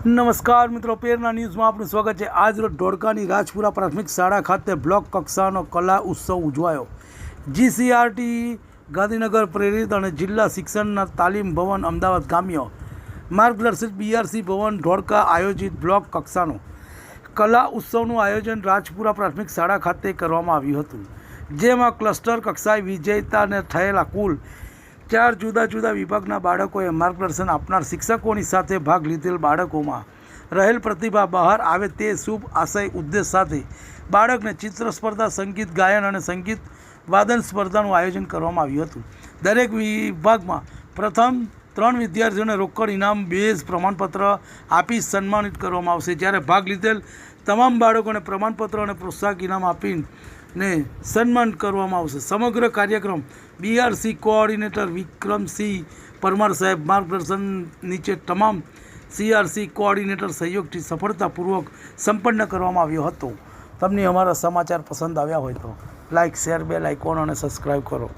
નમસ્કાર મિત્રો, પેરના ન્યૂઝમાં આપનું સ્વાગત છે। આજ રોજ ધોળકાની રાજપુરા પ્રાથમિક શાળા ખાતે બ્લોક કક્ષાનો કલા ઉત્સવ ઉજવાયો। જીસીઆરટી ગાંધીનગર પ્રેરિત અને જિલ્લા શિક્ષણના તાલીમ ભવન અમદાવાદ ગામ્ય માર્ગદર્શિત બીઆરસી ભવન ધોળકા આયોજિત બ્લોક કક્ષાનો કલા ઉત્સવનું આયોજન રાજપુરા પ્રાથમિક શાળા ખાતે કરવામાં આવ્યું હતું, જેમાં ક્લસ્ટર કક્ષાએ વિજેતાને થયેલા કુલ 4 જુદા જુદા વિભાગના બાળકોએ માર્ગદર્શન આપનાર શિક્ષકોની સાથે ભાગ લીધેલ બાળકોમાં રહેલ પ્રતિભા બહાર આવે તે શુભ આશય ઉદ્દેશ સાથે બાળકને ચિત્ર સ્પર્ધા, સંગીત ગાયન અને સંગીત વાદન સ્પર્ધાનું આયોજન કરવામાં આવ્યું હતું। દરેક વિભાગમાં પ્રથમ 3 વિદ્યાર્થીઓને રોકડ ઇનામ, બેઝ, પ્રમાણપત્ર આપી સન્માનિત કરવામાં આવશે, જ્યારે ભાગ લીધેલ તમામ બાળકોને પ્રમાણપત્ર અને પ્રોત્સાહક ઇનામ આપીને સન્માન કરવામાં આવશે। સમગ્ર કાર્યક્રમ બીઆરસી કોઓર્ડિનેટર વિક્રમસિંહ પરમાર સાહેબ માર્ગદર્શન નીચે તમામ સીઆરસી કોઓર્ડિનેટર સહયોગથી સફળતાપૂર્વક સંપન્ન કરવામાં આવ્યો હતો। તમને અમારા સમાચાર પસંદ આવ્યા હોય તો લાઇક, શેર, બેલ આઇકોન અને સબસ્ક્રાઈબ કરો।